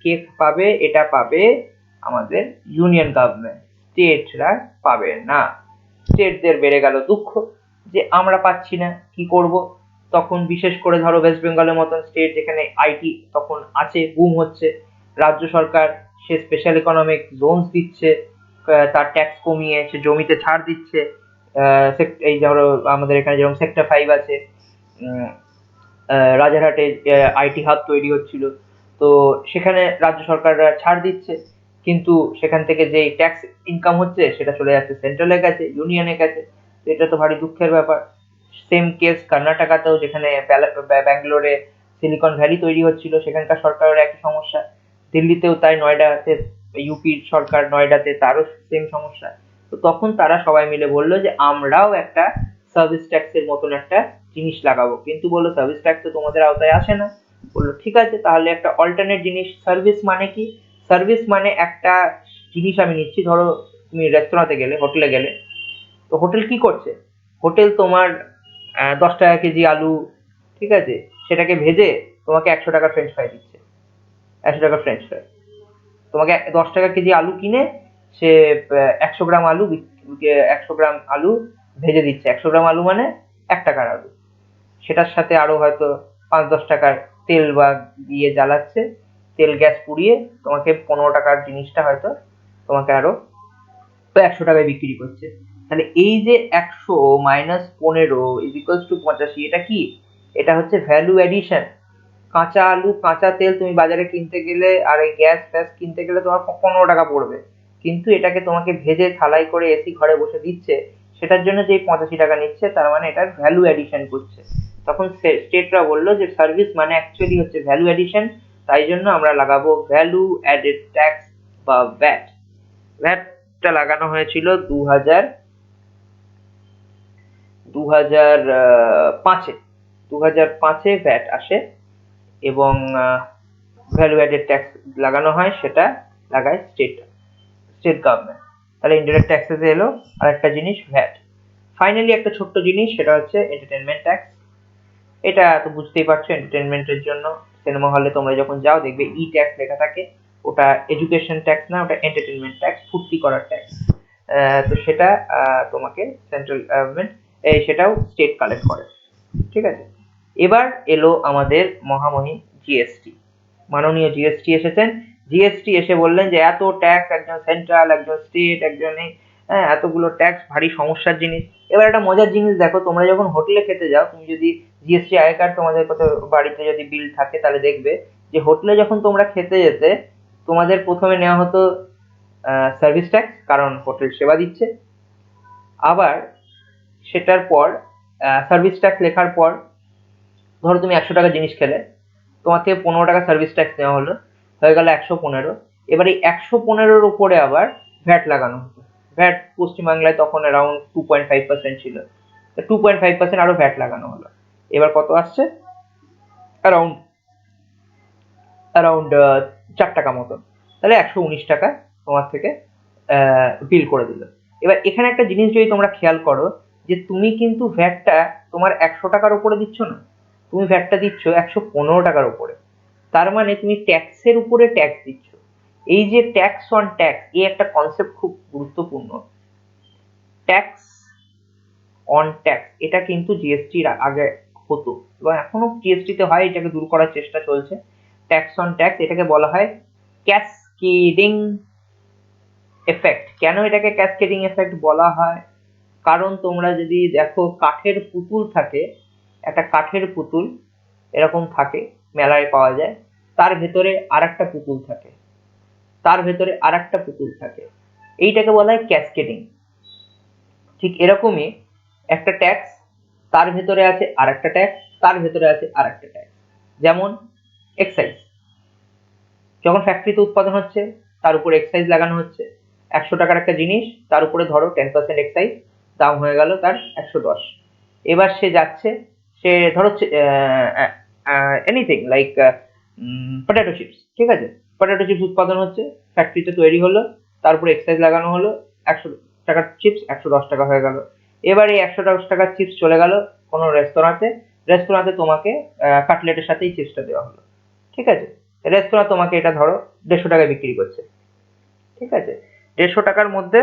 কে পাবে? এটা পাবে আমাদের ইউনিয়ন গভর্নমেন্ট, স্টেটরা পাবে না। স্টেটদের বেড়ে গেল দুঃখ যে আমরা পাচ্ছি না, কি করব। তখন বিশেষ করে ধরো ওয়েস্ট বেঙ্গলের মতন স্টেট, যেখানে আইটি তখন আছে, বুম হচ্ছে, রাজ্য সরকার সে স্পেশাল ইকোনমিক জোনস দিচ্ছে, তার ট্যাক্স কমিয়ে সে জমিতে ছাড় দিচ্ছে। এই ধরো আমাদের এখানে যেরকম সেক্টর 5 আছে, রাজারহাটে আইটি হাব তৈরি হচ্ছিল, তো সেখানে রাজ্য সরকাররা ছাড় দিচ্ছে, কিন্তু সেখান থেকে যে ট্যাক্স ইনকাম হচ্ছে সেটা চলে যাচ্ছে সেন্ট্রালের কাছে, ইউনিয়নের কাছে। তো এটা তো ভারী দুঃখের ব্যাপার। সেম কেস কর্ণাটকাতেও, যেখানে ব্যাঙ্গালোরে সিলিকন ভ্যালি তৈরি হচ্ছিল, সেখানকার সরকারের একই সমস্যা। দিল্লিতেও তাই, নয়ডাতে ইউপির সরকার নয়ডাতে তারও সেম সমস্যা। তো তখন তারা সবাই মিলে বললো যে আমরাও একটা সার্ভিস ট্যাক্সের মতন একটা জিনিস লাগাবো, কিন্তু বললো সার্ভিস ট্যাক্স তো তোমাদের আওতায় আসে না। বললো ঠিক আছে, তাহলে একটা অল্টারনেট জিনিস। সার্ভিস মানে কি? সার্ভিস মানে একটা জিনিস আমি নিচ্ছি, ধরো তুমি রেস্তোরাঁতে গেলে, হোটেলে গেলে, তো হোটেল কি করছে? হোটেল তোমার 10 টাকা কেজি আলু, ঠিক আছে, সেটাকে ভেজে তোমাকে 100 টাকা ফ্রেঞ্চ ফ্রাই দিচ্ছে। 100 টাকা ফ্রেঞ্চ ফ্রাই তোমাকে 10 টাকা কেজি আলু কিনে সে 100 গ্রাম আলু 100 গ্রাম আলু ভেজে দিচ্ছে। 100 গ্রাম আলু মানে 1 টাকার আলু। সেটার সাথে আরো হয়তো 5-10 টাকার তেল বা দিয়ে জ্বালাচ্ছে, তেল গ্যাস পুড়িয়ে তোমাকে 15 টাকার জিনিসটা হয়তো তোমাকে আরো 100 টাকায় বিক্রি করছে। তাহলে এই যে 100 মাইনাস 15 ইজ ইকুয়ালস টু 85, এটা কি? এটা হচ্ছে ভ্যালু এডিশন। কাঁচা আলু, কাঁচা তেল তুমি বাজারে কিনতে গেলে আর এই গ্যাস ফ্যাস কিনতে গেলে তোমার 15 টাকা পড়বে, কিন্তু এটাকে তোমাকে ভেজে থালাই করে এসি ঘরে বসে দিচ্ছে, সেটার জন্য যে 85 টাকা নিচ্ছে, তার মানে এটার ভ্যালু এডিশন করছে। তখন স্টেটরা বললো যে সার্ভিস মানে অ্যাকচুয়ালি হচ্ছে ভ্যালু এডিশন, তাই জন্য আমরা লাগাবো ভ্যালু অ্যাডেড ট্যাক্স বা ভ্যাট। ভ্যাটটা লাগানো হয়েছিল 2005-এ। 2005-এ ভ্যাট আসে, এবং ভ্যালু অ্যাডেড ট্যাক্স লাগানো হয়, সেটা লাগায় স্টেট গভর্নমেন্ট। তাহলে ইনডিরেক্ট ট্যাক্সেসে এলো আরেকটা জিনিস, ভ্যাট। ফাইনালি একটা ছোট্ট জিনিস, সেটা হচ্ছে এন্টারটেনমেন্ট ট্যাক্স। এটা তো বুঝতেই পারছো, এন্টারটেনমেন্টের জন্য সিনেমা হলে তোমরা যখন যাও দেখবে ই ট্যাক্স লেখা থাকে। ওটা এডুকেশন ট্যাক্স না, ওটা এন্টারটেনমেন্ট ট্যাক্স, ফুর্তি করার ট্যাক্স। তো সেটা তোমাকে সেন্ট্রাল গভর্নমেন্ট, সেটাও স্টেট কালেক্ট করে। ঠিক আছে, এবার এলো আমাদের মহামহিম জিএসটি। মাননীয় জিএসটি এসেছেন। জিএসটি এসে বললেন যে এত ট্যাক্স, একজন সেন্ট্রাল, একজন স্টেট, একজন এতগুলো ট্যাক্স ভারী সমস্যার জিনিস। এবার একটা মজার জিনিস দেখো, তোমরা যখন হোটেলে খেতে যাও, তুমি যদি জিএসটি আই কার্ড তোমাদের কত বাড়িতে যদি বিল থাকে, তাহলে দেখবে যে হোটেলে যখন তোমরা খেতে যেতে, তোমাদের প্রথমে নেওয়া হতো সার্ভিস ট্যাক্স, কারণ হোটেল সেবা দিচ্ছে। আবার সেটার পর সার্ভিস ট্যাক্স লেখার পর, ধরো তুমি 100 টাকা জিনিস খেলে, তোমার থেকে 15 টাকা সার্ভিস ট্যাক্স নেওয়া হলো, হয়ে গেল 115। এবার এই 115-র উপরে আবার ভ্যাট লাগানো হতো। ভ্যাট পশ্চিমবাংলায় তখন অ্যারাউন্ড 2.5% ছিল, 2.5% আরো ভ্যাট লাগানো হলো। এবার কত আসছে? অ্যারাউন্ড অ্যারাউন্ড 4 টাকা মতন। তাহলে 119 টাকা তোমার থেকে বিল করে দিল। এবার এখানে একটা জিনিস যদি তোমরা খেয়াল করো, যে তুমি কিন্তু ভ্যাটটা তোমার 100 টাকার উপরে দিচ্ছ না, তুমি ভ্যাটটা দিচ্ছ 115 টাকার উপরে। তার মানে তুমি ট্যাক্সের উপরে ট্যাক্স দিচ্ছ। এই যে ট্যাক্স অন ট্যাক্স, এই একটা কনসেপ্ট খুব গুরুত্বপূর্ণ। ট্যাক্স অন ট্যাক্স, এটা কিন্তু জিএসটির আগে হতো এবং এখনো জিএসটি তে হয়, এটাকে দূর করার চেষ্টা চলছে। ট্যাক্স অন ট্যাক্স, এটাকে বলা হয় ক্যাসকেডিং এফেক্ট। কেন এটাকে ক্যাসকেডিং এফেক্ট বলা হয়? কারণ তোমরা যদি দেখো, কাঠের পুতুল থাকে, একটা কাঠের পুতুল এরকম থাকে, মেলায় পাওয়া যায়, তার ভেতরে আরেকটা পুতুল থাকে, তার ভেতরে আরেকটা পুতুল থাকে, এইটাকে বলা হয় ক্যাসকেডিং। ঠিক এরকমই একটা ট্যাক্স, তার ভেতরে আছে আরেকটা ট্যাক্স, তার ভেতরে আছে আরেকটা ট্যাক্স। যেমন এক্সাইজ, যখন ফ্যাক্টরিতে উৎপাদন হচ্ছে, তার উপর এক্সাইজ লাগানো হচ্ছে। 100 টাকার একটা জিনিস, তার উপরে ধরো 10% এক্সাইজ, দাম হয়ে গেল তার 110। এবার সে যাচ্ছে, সে ধরো এনিথিং লাইক পটেটো চিপস, ঠিক আছে? পটেটো চিপস উৎপাদন হচ্ছে, ফ্যাক্টরিতে তৈরি হলো, তারপরে এক্সাইজ লাগানো হলো, 100 টাকার চিপস 110 টাকা হয়ে গেল। এবার এই 110 টাকার চিপস চলে গেল কোনো রেস্তোরাঁতে, রেস্তোরাঁতে তোমাকে কাটলেটের সাথে এই চিপসটা দেওয়া হলো, ঠিক আছে? রেস্তোরাঁ তোমাকে এটা ধরো 150 টাকায় বিক্রি করছে, ঠিক আছে? 150 টাকার মধ্যে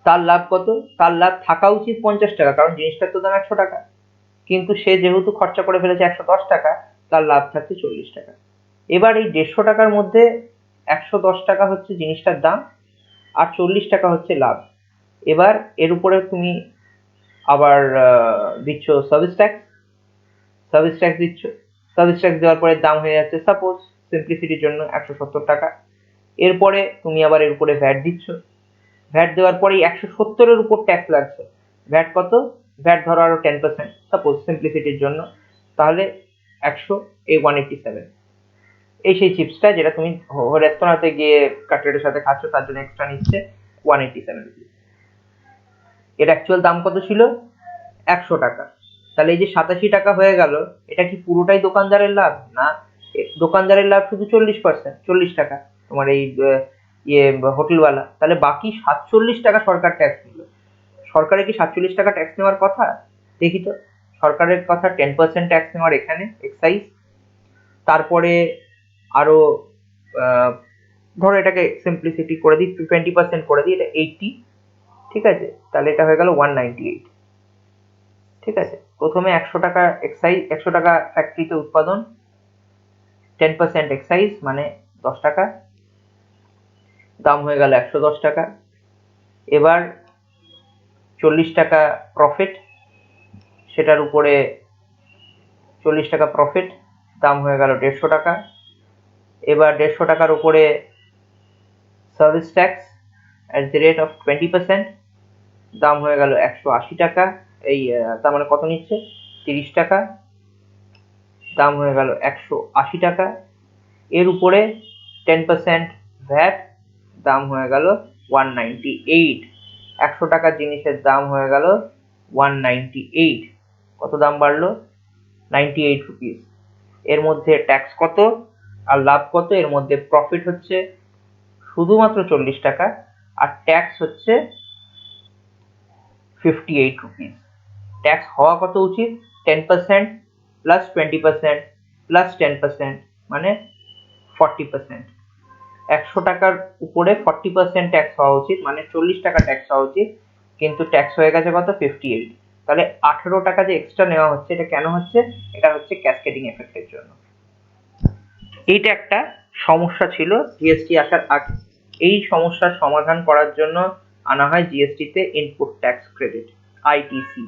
তার লাভ কত? তার লাভ থাকা উচিত 50 টাকা, কারণ জিনিসটার তো দাম 100 টাকা, কিন্তু সে যেহেতু খরচা করে ফেলেছে 110 টাকা, তার লাভ থাকছে 40 টাকা। এবার এই 150 টাকার মধ্যে 110 টাকা হচ্ছে জিনিসটার দাম, আর 40 টাকা হচ্ছে লাভ। এবার এর উপরে তুমি আবার দিচ্ছ সার্ভিস ট্যাক্স, সার্ভিস ট্যাক্স দিচ্ছ, সার্ভিস ট্যাক্স দেওয়ার পরে দাম হয়ে যাচ্ছে সাপোজ সিম্পলিসিটির জন্য 170 টাকা। এরপরে তুমি আবার এর উপরে ভ্যাট দিচ্ছ, ভ্যাট দেওয়ার পরে 170-এর উপর ট্যাক্স লাগছে। ভ্যাট কত? ভ্যাট ধরো আরো 10% সাপোজ সিম্পলিসিটির জন্য, তাহলে 100, এই 187। এই সেই চিপসটা যেটা তুমি রেস্তোরাঁতে গিয়ে কাটলেটের সাথে খাচ্ছ, তার জন্য এক্সট্রা নিচ্ছে 187 রুপিস। এর অ্যাকচুয়াল দাম কত ছিল? 100 টাকা। তাহলে এই যে 87 টাকা হয়ে গেল, এটা কি পুরোটাই দোকানদারের লাভ? না, দোকানদারের লাভ শুধু 40%, 40 টাকা তোমার এই হোটেলওয়ালা। তাহলে বাকি 47 টাকা সরকার ট্যাক্স নিল। সরকারের কি 47 টাকা ট্যাক্স নেওয়ার কথা? দেখি তো, সরকারের কথা 10% ট্যাক্স নেওয়ার এখানে এক্সাইজ, তারপরে আরো ধরো এটাকে সিম্পলিসিটি করে দিই, 20% করে দিই, এটা 80, ঠিক আছে? তাহলে এটা হয়ে গেল 198, ঠিক আছে? প্রথমে 100 টাকা এক্সাইজ, 100 টাকা ফ্যাক্টরিতে উৎপাদন, 10% এক্সাইজ মানে 10 টাকা, দাম হয়ে গেল 110 টাকা। এবার 40 টাকা প্রফিট, সেটার উপরে 40 টাকা প্রফিট, দাম হয়ে গেল 150 টাকা। এবার 150 টাকার উপরে service tax at the rate of 20%, দাম হয়ে গেল 180 টাকা। এই তার মানে কত নিচ্ছে? 30 টাকা, দাম হয়ে গেল 180 টাকা। এর উপরে 10% ভ্যাট, দাম হয়ে গেল 198। 100 টাকার জিনিসের দাম হয়ে গেল 198। কত দাম বাড়লো? 98 রুপিস। এর মধ্যে ট্যাক্স কত আর লাভ কত? এর মধ্যে প্রফিট হচ্ছে শুধুমাত্র 40 টাকা, আর ট্যাক্স হচ্ছে 58 রুপিস। ট্যাক্স হওয়া কত উচিত? 10% প্লাস 20% প্লাস 10% মানে 40%। 100 টাকার উপরে 40% ট্যাক্স হওয়া উচিত, মানে 40 টাকা ট্যাক্স হওয়া উচিত, কিন্তু ট্যাক্স হয়ে গেছে কত? 58। তাহলে 18 টাকা যে এক্সট্রা নেওয়া হচ্ছে, এটা কেন হচ্ছে? এটা হচ্ছে ক্যাসকেডিং এফেক্টের জন্য। এইটা একটা সমস্যা ছিল জিএসটি আসার আগে। এই সমস্যার সমাধান করার জন্য আনা হয় জিএসটি তে ইনপুট ট্যাক্স ক্রেডিট, আইটিসি,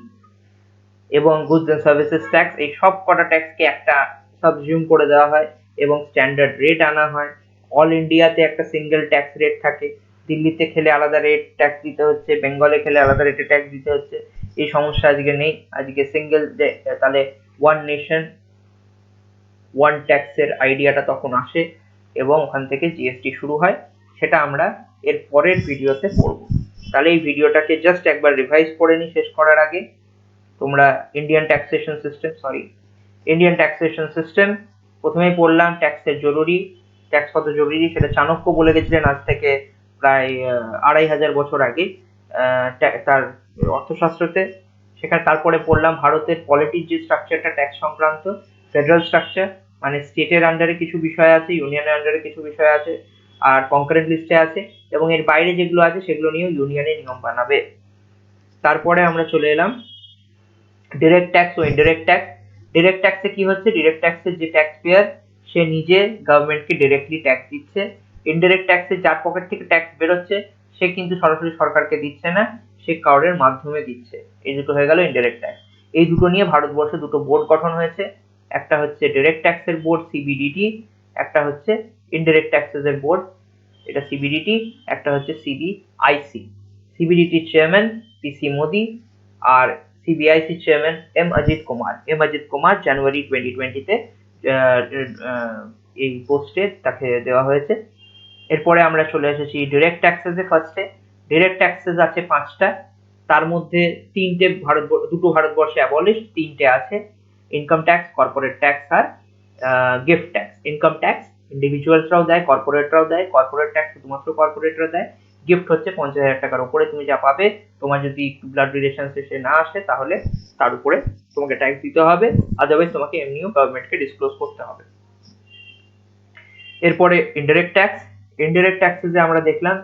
এবং গুডস এন্ড সার্ভিসেস ট্যাক্স। এই সব কটা ট্যাক্সকে একটা সাবজিউম করে দেওয়া হয় এবং স্ট্যান্ডার্ড রেট আনা হয়। অল ইন্ডিয়াতে একটা সিঙ্গেল ট্যাক্স রেট থাকে, দিল্লিতে খেলে আলাদা রেট ট্যাক্স দিতে হচ্ছে, বেঙ্গলে খেলে আলাদা রেটে ট্যাক্স দিতে হচ্ছে। এই সমস্যা আজকে নেই, আজকে সিঙ্গেল, তাহলে ওয়ান নেশন ওয়ান ট্যাক্সের আইডিয়াটা তখন আসে এবং ওখান থেকে জিএসটি শুরু হয়। সেটা আমরা এর পরের ভিডিওতে পড়ব। তাহলে এই ভিডিওটাকে জাস্ট একবার রিভাইজ করে নি শেষ করার আগে। তোমরা ইন্ডিয়ান ট্যাক্সেশন সিস্টেম প্রথমেই পড়লাম। ট্যাক্সের জরুরি, ট্যাক্স কত জরুরি সেটা চাণক্য বলে গেছিলেন আজ থেকে প্রায় 2500 বছর আগে তার অর্থশাস্ত্রতে। সেখানে তারপরে পড়লাম ভারতের পলিটির যে স্ট্রাকচারটা ট্যাক্স সংক্রান্ত, ফেডারেল স্ট্রাকচার, মানে স্টেটের আন্ডারে কিছু বিষয় আছে, ইউনিয়নের আন্ডারে কিছু বিষয় আছে, আর কনকারেন্ট লিস্টে আছে, এবং এর বাইরে যেগুলো আছে সেগুলো নিয়েও ইউনিয়নের নিয়ম বানাবে। তারপরে আমরা চলে এলাম ডিরেক্ট ট্যাক্স ও ইনডিরেক্ট ট্যাক্স। ডিরেক্ট ট্যাক্সে কি হচ্ছে? ডিরেক্ট ট্যাক্সের যে ট্যাক্স পেয়ার সে নিজে গভর্নমেন্টকে ডিরেক্টলি ট্যাক্স দিচ্ছে। ইনডিরেক্ট ট্যাক্সে যার পকেট থেকে ট্যাক্স বেরোচ্ছে সে কিন্তু সরাসরি সরকারকে দিচ্ছে না, সে কারোর মাধ্যমে দিচ্ছে। এই দুটো হয়ে গেল ইনডিরেক্ট ট্যাক্স। এই দুটো নিয়ে ভারতবর্ষে দুটো বোর্ড গঠন হয়েছে, একটা হচ্ছে ডিরেক্ট ট্যাক্সের বোর্ড সিবিডিটি, একটা হচ্ছে ইনডিরেক্ট ট্যাক্সেস এর বোর্ড, এটা সিবিডিটি, একটা হচ্ছে সিবিআইসি। সিবিডিটির চেয়ারম্যান পিসি মোদি, আর CBIC chairman M Ajit Kumar জানুয়ারি 2020-তে এই পোস্টে তাকে দেওয়া হয়েছে। এরপরে আমরা চলে এসেছি ডিরেক্ট ট্যাক্সেস এ। ফার্স্টে ডিরেক্ট ট্যাক্সেস আছে 5টা, তার মধ্যে দুটো ভারতবর্ষে অ্যাবলিশড, 3টে আছে। ইনকাম ট্যাক্স, কর্পোরেট ট্যাক্স আর গিফট ট্যাক্স। ইনকাম ট্যাক্স ইন্ডিভিজুয়ালসরাও দেয়, কর্পোরেটরাও দেয়। কর্পোরেট ট্যাক্স শুধুমাত্র কর্পোরেটরা দেয়। গিফট হচ্ছে 50,000 টাকার উপরে তুমি যা পাবে, তোমার যদি ব্লাড রিলেশন শেষে না আসে তাহলে তার উপরে তোমাকে ট্যাক্স দিতে হবে, আদারওয়াইজ তোমাকে এমনিও গভর্নমেন্টকে ডিসক্লোজ করতে হবে। এরপরে ইনডাইরেক্ট ট্যাক্স। ইনডাইরেক্ট ট্যাক্সেসে আমরা দেখলাম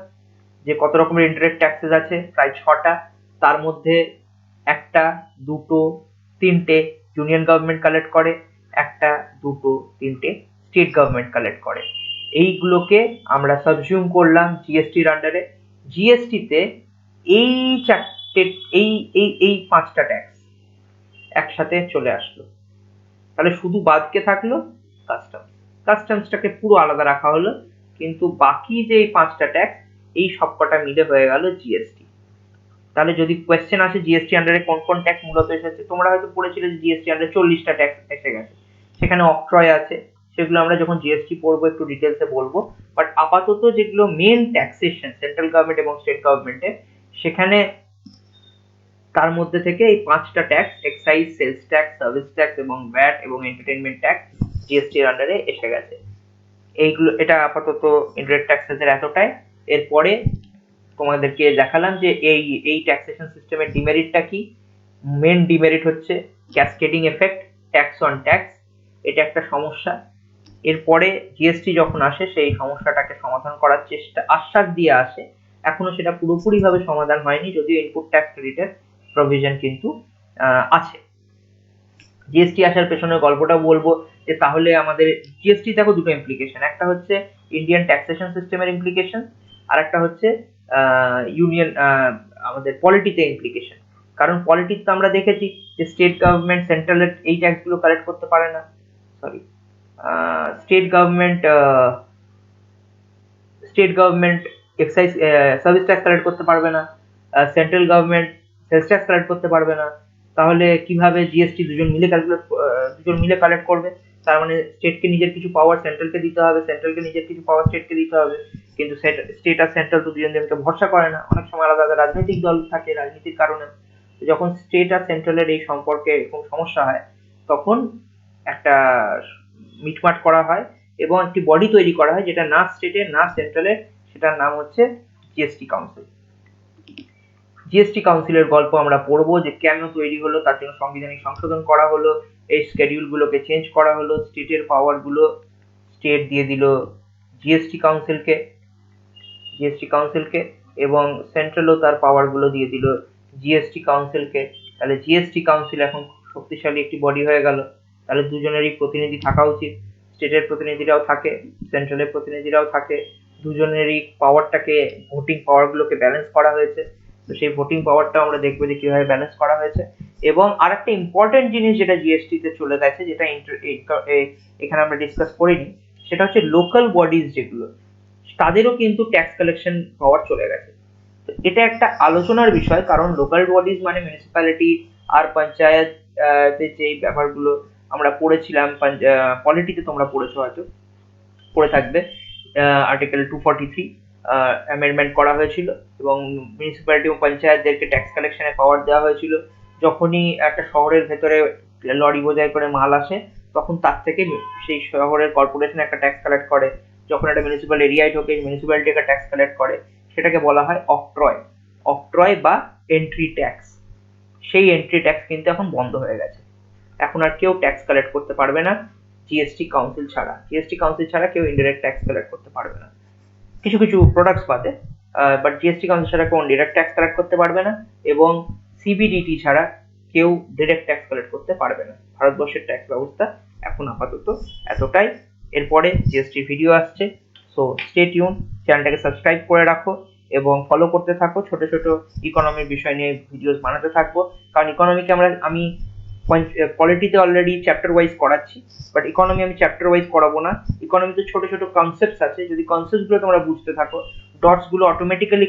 যে কত রকমের ইনডাইরেক্ট ট্যাক্সেস আছে, প্রায় 6টা। তার মধ্যে 1টা, 2টো, 3টে ইউনিয়ন গভর্নমেন্ট কালেক্ট করে, 1টা, 2টো, 3টে স্টেট গভর্নমেন্ট কালেক্ট করে। এইগুলোকে আমরা সাবজিউম করলাম জিএসটির আন্ডারে। জিএসটিতে এই চারটে এই 5টা ট্যাক্স একসাথে চলে আসলো। তাহলে শুধু বাদকে থাকলো কাস্টমস। কাস্টমসটাকে পুরো আলাদা রাখা হলো, কিন্তু বাকি যে 5টা ট্যাক্স এই সবকটা মিলে হয়ে গেল জিএসটি। তাহলে যদি কোয়েশ্চেন আসে জিএসটি আন্ডারে কোন কোন ট্যাক্স মূলত এসেছে, তোমরা হয়তো পড়েছিলে যে জিএসটি আন্ডারে 40টা ট্যাক্স এসে গেছে, সেখানে অক্ট্রয় আছে, সেগুলো আমরা যখন জিএসটি পড়বো একটু ডিটেলসে বলবো। বাট আপাতত যেগুলো মেন ট্যাক্সেশন সেন্ট্রাল গভর্নমেন্ট এবং স্টেট গভর্নমেন্টের, সেখানে তার মধ্যে থেকে এই 5টা tax excise, sales tax, service tax এবং ভ্যাট এবং এন্টারটেইনমেন্ট ট্যাক্স জিএসটি এর আন্ডারে এসে গেছে। এইগুলো, এটা আপাতত ইনডাইরেক্ট ট্যাক্সেসের এতটাই। এরপরে তোমাদেরকে দেখালাম যে এই ট্যাক্সেশন সিস্টেমের ডিমেরিটটা কি। মেন ডিমেরিট হচ্ছে cascading effect, tax on tax, এটা একটা সমস্যা। এরপরে জিএসটি যখন আসে সেই সমস্যাটাকে সমাধান করার চেষ্টা আশ্বাস দিয়ে আসে, এখনো সেটা পুরোপুরিভাবে সমাধান হয়নি, যদিও ইনপুট ট্যাক্স ক্রেডিটের প্রভিশন কিন্তু আছে। জিএসটি আসার পেছনে গল্পটা বলবো যে তাহলে আমাদের জিএসটি দেখো দুটো ইমপ্লিকেশন, একটা হচ্ছে ইন্ডিয়ান ট্যাক্সেশন সিস্টেমের ইমপ্লিকেশন, আর একটা হচ্ছে ইউনিয়ন আমাদের পলিটিতে ইমপ্লিকেশন। কারণ পলিটিতে তো আমরা দেখেছি যে স্টেট গভর্নমেন্ট সেন্ট্রালের এই ট্যাক্সগুলো কালেক্ট করতে পারে না, sorry state government excise service tax collect করতে পারবে না, central government sales tax collect করতে পারবে না। তাহলে কিভাবে জিএসটি দুজন মিলে কালেক্ট করবে? তার মানে স্টেটকে নিজের কিছু পাওয়ার সেন্ট্রালকে দিতে হবে, সেন্ট্রালকে নিজের কিছু পাওয়ার স্টেটকে দিতে হবে। কিন্তু স্টেট আর সেন্ট্রাল তো দুজনকে ভরসা করে না, অনেক সময় আলাদা আলাদা রাজনৈতিক দল থাকে, রাজনীতির কারণে। যখন স্টেট আর সেন্ট্রালের এই সম্পর্কে এরকম সমস্যা হয়, তখন একটা মিটমাট করা হয় এবং একটি বডি তৈরি করা হয় যেটা না স্টেটের না সেন্ট্রালের, সেটার নাম হচ্ছে জিএসটি কাউন্সিল। জিএসটি কাউন্সিলের গল্প আমরা পড়বো যে কেন তৈরি হলো, তার জন্য সাংবিধানিক সংশোধন করা হলো, এই স্কেডিউল গুলোকে চেঞ্জ করা হলো, স্টেটের পাওয়ার গুলো স্টেট দিয়ে দিল জিএসটি কাউন্সিলকে এবং সেন্ট্রালও তার পাওয়ার গুলো দিয়ে দিল জিএসটি কাউন্সিলকে। তাহলে জিএসটি কাউন্সিল এখন শক্তিশালী একটি বডি হয়ে গেল। তাহলে দুজনেরই প্রতিনিধি থাকা উচিত, স্টেটের প্রতিনিধিরাও থাকে, সেন্ট্রালের প্রতিনিধিরাও থাকে, দুজনেরই পাওয়ারটাকে, ভোটিং পাওয়ারগুলোকে ব্যালেন্স করা হয়েছে। তো সেই ভোটিং পাওয়ারটা আমরা দেখবো যে কিভাবে ব্যালেন্স করা হয়েছে। এবং আরেকটা ইম্পর্টেন্ট জিনিস যেটা জিএসটি তে চলে গেছে, যেটা এখানে আমরা ডিসকাস করিনি, সেটা হচ্ছে লোকাল বডিজ যেগুলো, তাদেরও কিন্তু ট্যাক্স কালেকশন পাওয়ার চলে গেছে। তো এটা একটা আলোচনার বিষয়, কারণ লোকাল বডিজ মানে মিউনিসিপ্যালিটি আর পঞ্চায়েত যে ব্যাপারগুলো আমরা পড়েছিলাম, পলিটিতে তোমরা পড়েছো, হয়তো পড়ে থাকবে। আর্টিকেল 243 অ্যামেন্ডমেন্ট করা হয়েছিল এবং মিউনিসিপ্যালিটি ও পঞ্চায়েতদেরকে ট্যাক্স কালেকশনের পাওয়ার দেওয়া হয়েছিল। যখনই একটা শহরের ভেতরে লরি বোঝাই করে মাল আসে, তখন তার থেকে সেই শহরের কর্পোরেশন একটা ট্যাক্স কালেক্ট করে। যখন একটা মিউনিসিপ্যাল এরিয়ায় ঢোকে, মিউনিসিপ্যালিটি একটা ট্যাক্স কালেক্ট করে, সেটাকে বলা হয় অক্ট্রয় বা এন্ট্রি ট্যাক্স। সেই এন্ট্রি ট্যাক্স কিন্তু এখন বন্ধ হয়ে গেছে, এখন আর কেউ ট্যাক্স কালেক্ট করতে পারবে না জিএসটি কাউন্সিল ছাড়া কেউ ইনডাইরেক্ট ট্যাক্স কালেক্ট করতে পারবে না, কিছু কিছু প্রোডাক্টস বাদে। বাট জিএসটি কাউন্সিল ছাড়া কেউ ডিরেক্ট ট্যাক্স কালেক্ট করতে পারবে না, এবং সিবিডিটি ছাড়া কেউ ডিরেক্ট ট্যাক্স কালেক্ট করতে পারবে না। ভারতবর্ষের ট্যাক্স ব্যবস্থা এখন আপাতত এতটাই। এরপরে জিএসটি ভিডিও আসছে, সো স্টে টিউন, চ্যানেলটাকে সাবস্ক্রাইব করে রাখো এবং ফলো করতে থাকো। ছোট ছোট ইকোনমির বিষয় নিয়ে ভিডিওস বানাতে থাকবো, কারণ ইকোনমিকে আমি পলিটিতে অলরেডি চ্যাপ্টার ওয়াইজ করাচ্ছি, বাট ইকোনমি আমি চ্যাপ্টার ওয়াইজ করাবো না। ইকোনমিতে ছোট ছোট কনসেপ্টস আছে, যদি কনসেপ্ট গুলো তোমরা বুঝতে থাকো, ডটস গুলো অটোমেটিক্যালি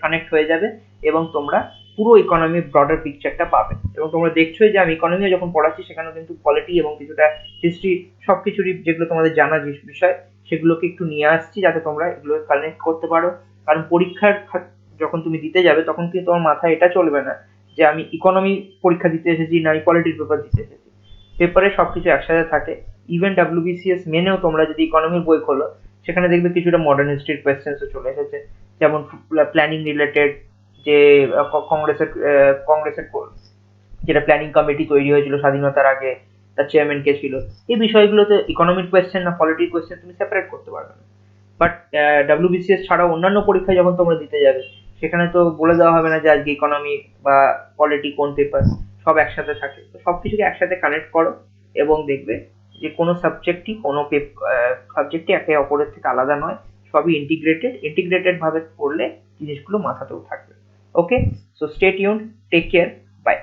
কানেক্ট হয়ে যাবে এবং তোমরা পুরো ইকোনমি ব্রডার পিকচারটা পাবে। এবং তোমরা দেখছোই যে আমি ইকোনমিও যখন পড়াচ্ছি, সেখানেও কিন্তু পলিটি এবং কিছুটা হিস্ট্রি, সবকিছুরই যেগুলো তোমাদের জানা বিষয়, সেগুলোকে একটু নিয়ে আসছি যাতে তোমরা এগুলো কানেক্ট করতে পারো। কারণ পরীক্ষার যখন তুমি দিতে যাবে, তখন কিন্তু তোমার মাথায় এটা চলবে না যে আমি ইকোনমি পরীক্ষা দিতে এসেছি না আমি পলিটির পেপার দিতে এসেছি। পেপারে সবকিছু একসাথে থাকে। ইভেন WBCS মেনেও তোমরা যদি ইকোনমির বই খোলো, সেখানে দেখবে কিছুটা মডার্ন হিস্ট্রির কোয়েশ্চেন্সও চলে এসেছে, যেমন প্ল্যানিং রিলেটেড, যে কংগ্রেসের যেটা প্ল্যানিং কমিটি তৈরি হয়েছিল স্বাধীনতার আগে, তার চেয়ারম্যান কে ছিল, এই বিষয়গুলোতে ইকোনমিক কোয়েশ্চেন না পলিটিক কোয়েশ্চেন তুমি সেপারেট করতে পারবে না। বাট WBCS ছাড়াও অন্যান্য পরীক্ষা যখন তোমরা দিতে যাবে, সেখানে তো বলে দেওয়া হবে না যে আজকে ইকোনমি বা পলিটি কোন পেপার, সব একসাথে থাকে। তো সবকিছুকে একসাথে কানেক্ট করো এবং দেখবে যে কোনো সাবজেক্টই একে অপরের থেকে আলাদা নয়, সবই ইন্টিগ্রেটেড ভাবে পড়লে জিনিসগুলো মাথাতেও থাকবে। Okay, so stay tuned, take care, by.